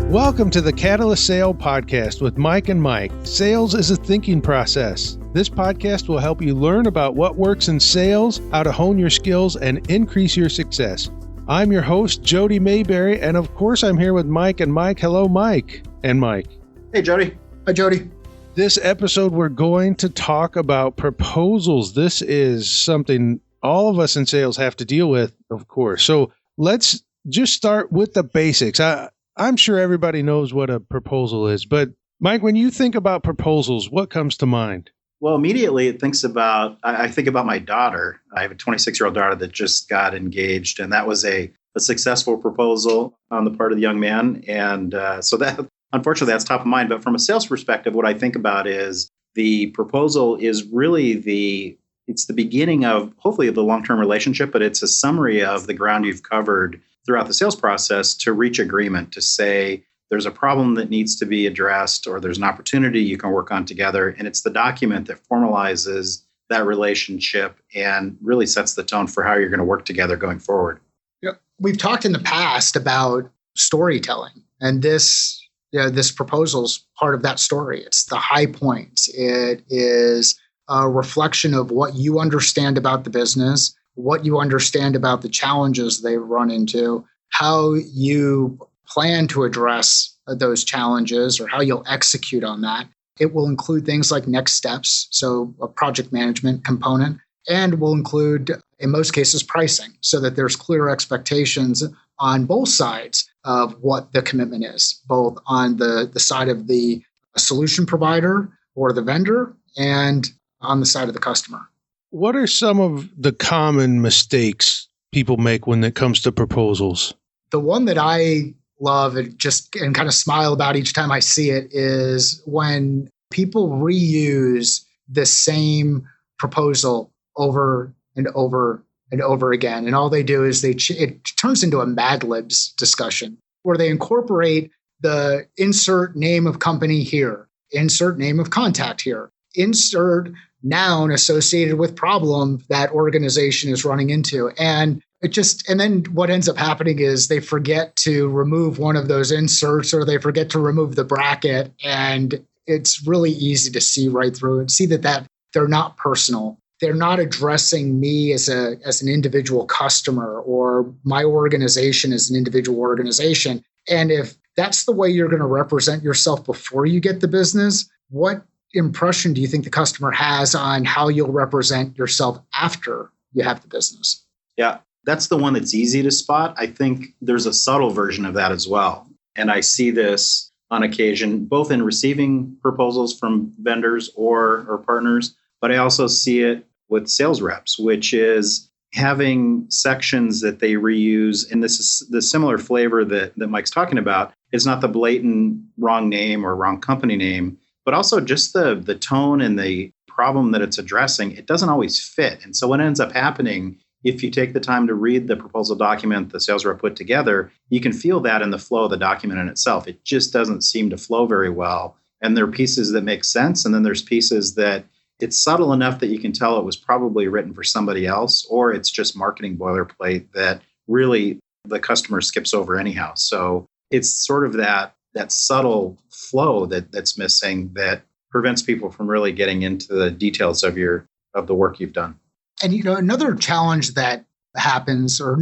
Welcome to the Catalyst Sale Podcast with Mike and Mike. Sales is a thinking process. This podcast will help you learn about what works in sales, how to hone your skills, and increase your success. I'm your host, Jody Mayberry, and of course I'm here with Mike and Mike. Hello, Mike and Mike. Hey, Jody. Hi, Jody. This episode, we're going to talk about proposals. This is something all of us in sales have to deal with, of course. So let's just start with the basics. I'm sure everybody knows what a proposal is, but Mike, when you think about proposals, what comes to mind? Well, immediately I think about my daughter. I have a 26-year-old daughter that just got engaged, and that was a successful proposal on the part of the young man. And so that, unfortunately, that's top of mind. But from a sales perspective, what I think about is the proposal is really it's the beginning of hopefully the long-term relationship, but it's a summary of the ground you've covered throughout the sales process to reach agreement, to say there's a problem that needs to be addressed or there's an opportunity you can work on together. And it's the document that formalizes that relationship and really sets the tone for how you're going to work together going forward. Yeah, we've talked in the past about storytelling, and this proposal's part of that story. It's the high points. It is a reflection of what you understand about the business, what you understand about the challenges they've run into, how you plan to address those challenges or how you'll execute on that. It will include things like next steps, so a project management component, and will include, in most cases, pricing, so that there's clear expectations on both sides of what the commitment is, both on the side of the solution provider or the vendor and on the side of the customer. What are some of the common mistakes people make when it comes to proposals? The one that I love and kind of smile about each time I see it is when people reuse the same proposal over and over and over again. And all they do is it turns into a Mad Libs discussion where they incorporate the insert name of company here, insert name of contact here, insert noun associated with problem that organization is running into. And then what ends up happening is they forget to remove one of those inserts or they forget to remove the bracket. And it's really easy to see right through and see that they're not personal. They're not addressing me as an individual customer or my organization as an individual organization. And if that's the way you're going to represent yourself before you get the business, what impression do you think the customer has on how you'll represent yourself after you have the business? Yeah, that's the one that's easy to spot. I think there's a subtle version of that as well. And I see this on occasion, both in receiving proposals from vendors or partners, but I also see it with sales reps, which is having sections that they reuse. And this is the similar flavor that Mike's talking about. It's not the blatant wrong name or wrong company name, but also just the tone and the problem that it's addressing. It doesn't always fit. And so what ends up happening, if you take the time to read the proposal document the sales rep put together, you can feel that in the flow of the document in itself. It just doesn't seem to flow very well. And there are pieces that make sense. And then there's pieces that it's subtle enough that you can tell it was probably written for somebody else, or it's just marketing boilerplate that really the customer skips over anyhow. So it's sort of that subtle flow that's missing that prevents people from really getting into the details of the work you've done. And another challenge that happens, or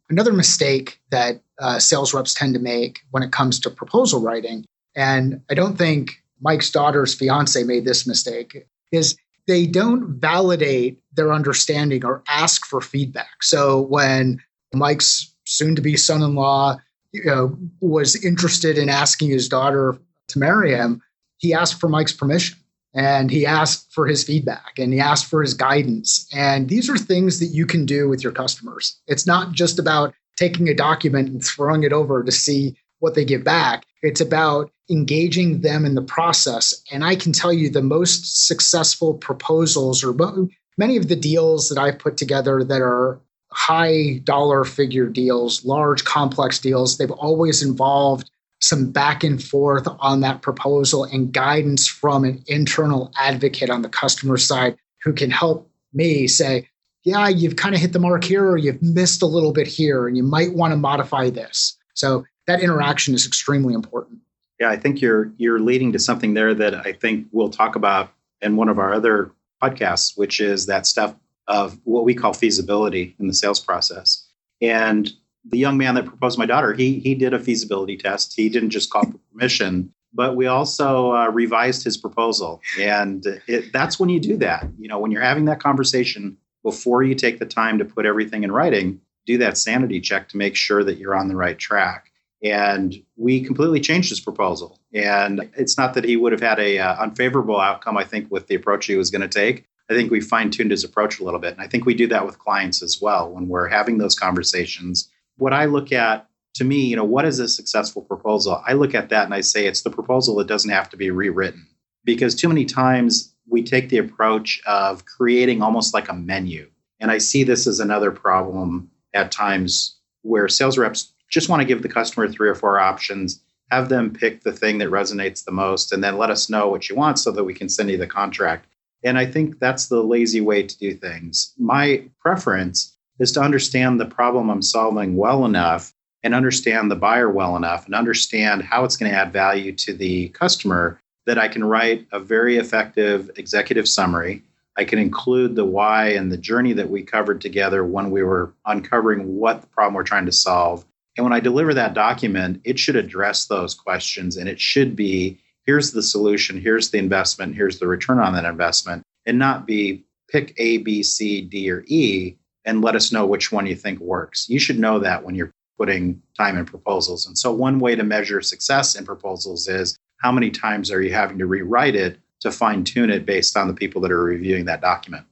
another mistake that sales reps tend to make when it comes to proposal writing, and I don't think Mike's daughter's fiance made this mistake, is they don't validate their understanding or ask for feedback. So when Mike's soon-to-be son-in-law was interested in asking his daughter to marry him, he asked for Mike's permission and he asked for his feedback and he asked for his guidance. And these are things that you can do with your customers. It's not just about taking a document and throwing it over to see what they give back. It's about engaging them in the process. And I can tell you the most successful proposals or many of the deals that I've put together that are high dollar figure deals, large complex deals, they've always involved some back and forth on that proposal and guidance from an internal advocate on the customer side who can help me say, yeah, you've kind of hit the mark here, or you've missed a little bit here, and you might want to modify this. So that interaction is extremely important. Yeah, I think you're leading to something there that I think we'll talk about in one of our other podcasts, which is that stuff of what we call feasibility in the sales process. And the young man that proposed my daughter, he did a feasibility test. He didn't just call for permission, but we also revised his proposal. And that's when you do that. When you're having that conversation before you take the time to put everything in writing, do that sanity check to make sure that you're on the right track. And we completely changed his proposal. And it's not that he would have had a unfavorable outcome, I think, with the approach he was going to take. I think we fine-tuned his approach a little bit. And I think we do that with clients as well when we're having those conversations. What I look at, to me, what is a successful proposal? I look at that and I say it's the proposal that doesn't have to be rewritten. Because too many times we take the approach of creating almost like a menu. And I see this as another problem at times where sales reps just want to give the customer 3 or 4 options, have them pick the thing that resonates the most, and then let us know what you want so that we can send you the contract. And I think that's the lazy way to do things. My preference is to understand the problem I'm solving well enough and understand the buyer well enough and understand how it's going to add value to the customer that I can write a very effective executive summary. I can include the why and the journey that we covered together when we were uncovering what the problem we're trying to solve. And when I deliver that document, it should address those questions, and it should be, here's the solution, here's the investment, here's the return on that investment, and not be pick A, B, C, D, or E, and let us know which one you think works. You should know that when you're putting time in proposals. And so one way to measure success in proposals is how many times are you having to rewrite it to fine tune it based on the people that are reviewing that document.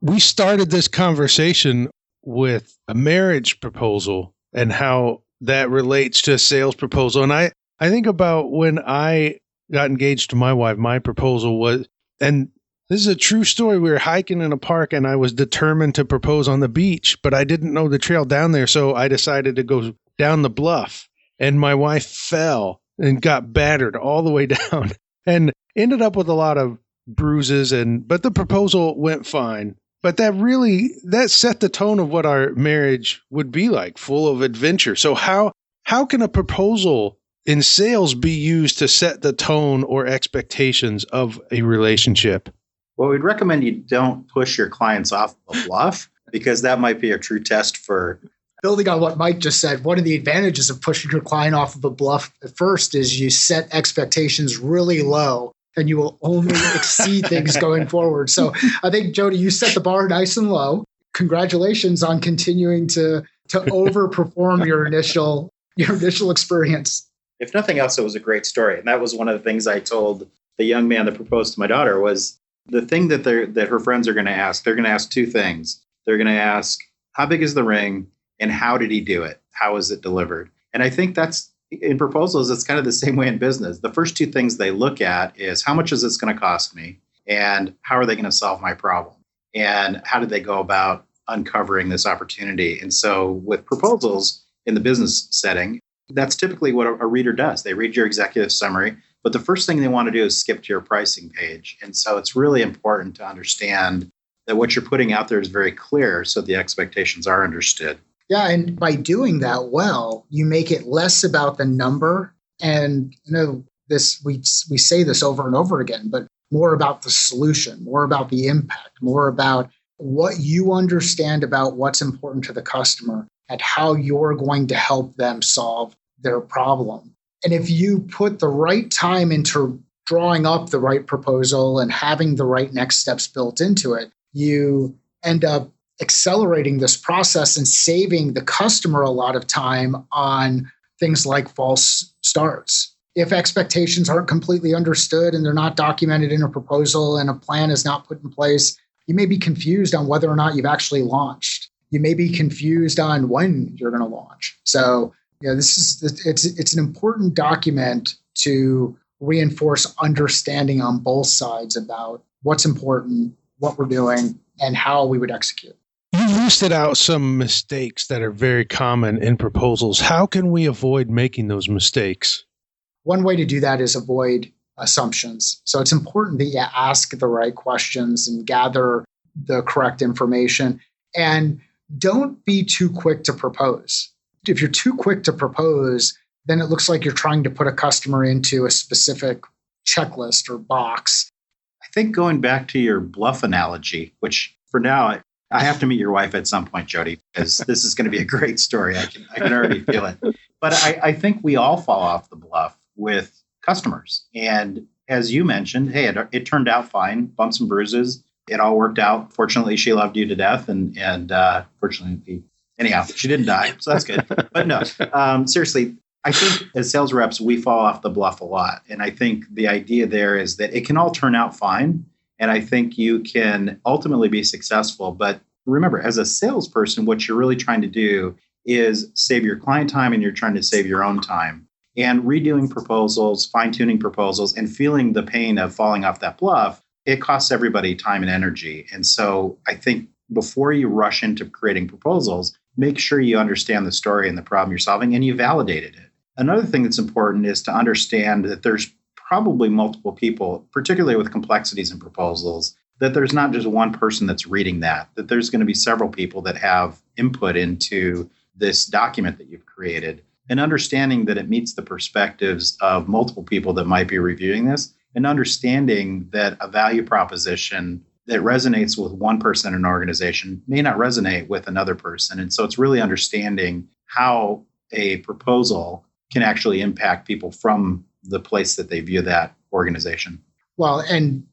We started this conversation with a marriage proposal and how that relates to a sales proposal. And I think about when I got engaged to my wife, my proposal was, and this is a true story. We were hiking in a park and I was determined to propose on the beach, but I didn't know the trail down there. So I decided to go down the bluff, and my wife fell and got battered all the way down and ended up with a lot of bruises. But the proposal went fine. But that set the tone of what our marriage would be like, full of adventure. So how can a proposal in sales be used to set the tone or expectations of a relationship? Well, we'd recommend you don't push your clients off a bluff, because that might be a true test for... Building on what Mike just said, one of the advantages of pushing your client off of a bluff at first is you set expectations really low, and you will only exceed things going forward. So I think, Jody, you set the bar nice and low. Congratulations on continuing to overperform your initial experience. If nothing else, it was a great story. And that was one of the things I told the young man that proposed to my daughter was the thing that her friends are going to ask. They're going to ask 2 things. They're going to ask, how big is the ring? And how did he do it? How is it delivered? And I think that's, in proposals, it's kind of the same way in business. The first 2 things they look at is, how much is this going to cost me? And how are they going to solve my problem? And how did they go about uncovering this opportunity? And so with proposals in the business setting, that's typically what a reader does. They read your executive summary, but the first thing they want to do is skip to your pricing page. And so it's really important to understand that what you're putting out there is very clear so the expectations are understood. Yeah, and by doing that well, you make it less about the number. And this we say this over and over again, but more about the solution, more about the impact, more about what you understand about what's important to the customer and how you're going to help them solve their problem. And if you put the right time into drawing up the right proposal and having the right next steps built into it, you end up accelerating this process and saving the customer a lot of time on things like false starts. If expectations aren't completely understood and they're not documented in a proposal and a plan is not put in place, you may be confused on whether or not you've actually launched. You may be confused on when you're going to launch. So, it's an important document to reinforce understanding on both sides about what's important, what we're doing, and how we would execute. You listed out some mistakes that are very common in proposals. How can we avoid making those mistakes? One way to do that is avoid assumptions. So it's important that you ask the right questions and gather the correct information. And don't be too quick to propose. If you're too quick to propose, then it looks like you're trying to put a customer into a specific checklist or box. I think going back to your bluff analogy, which for now, I have to meet your wife at some point, Jody, because this is going to be a great story. I can already feel it. But I think we all fall off the bluff with customers. And as you mentioned, hey, it turned out fine, bumps and bruises. It all worked out. Fortunately, she loved you to death. And fortunately, anyhow, she didn't die. So that's good. But no, seriously, I think as sales reps, we fall off the bluff a lot. And I think the idea there is that it can all turn out fine. And I think you can ultimately be successful. But remember, as a salesperson, what you're really trying to do is save your client time and you're trying to save your own time. And redoing proposals, fine-tuning proposals, and feeling the pain of falling off that bluff, it costs everybody time and energy. And so I think before you rush into creating proposals, make sure you understand the story and the problem you're solving and you validated it. Another thing that's important is to understand that there's probably multiple people, particularly with complexities in proposals, that there's not just one person that's reading that there's going to be several people that have input into this document that you've created. And understanding that it meets the perspectives of multiple people that might be reviewing this, and understanding that a value proposition that resonates with one person in an organization may not resonate with another person. And so it's really understanding how a proposal can actually impact people from the place that they view that organization. Well, and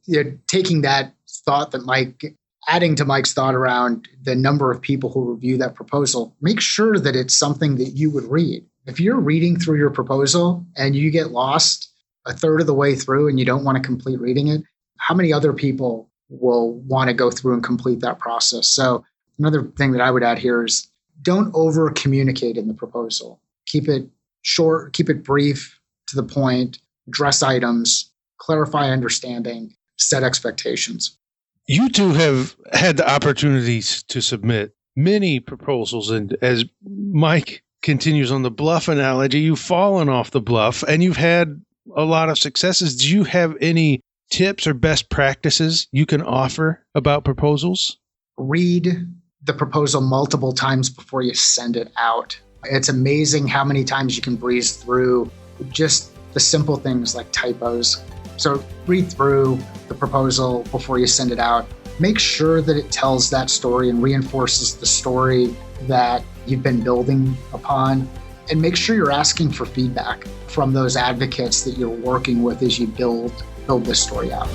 taking that thought that adding to Mike's thought around the number of people who review that proposal, make sure that it's something that you would read. If you're reading through your proposal and you get lost a third of the way through and you don't want to complete reading it, how many other people will want to go through and complete that process? So another thing that I would add here is don't over communicate in the proposal. Keep it short, keep it brief, to the point, address items, clarify understanding, set expectations. You two have had the opportunities to submit many proposals. And as Mike continues on the bluff analogy, you've fallen off the bluff and you've had a lot of successes. Do you have any tips or best practices you can offer about proposals? Read the proposal multiple times before you send it out. It's amazing how many times you can breeze through just the simple things like typos. So read through the proposal before you send it out. Make sure that it tells that story and reinforces the story that you've been building upon. And make sure you're asking for feedback from those advocates that you're working with as you build this story out.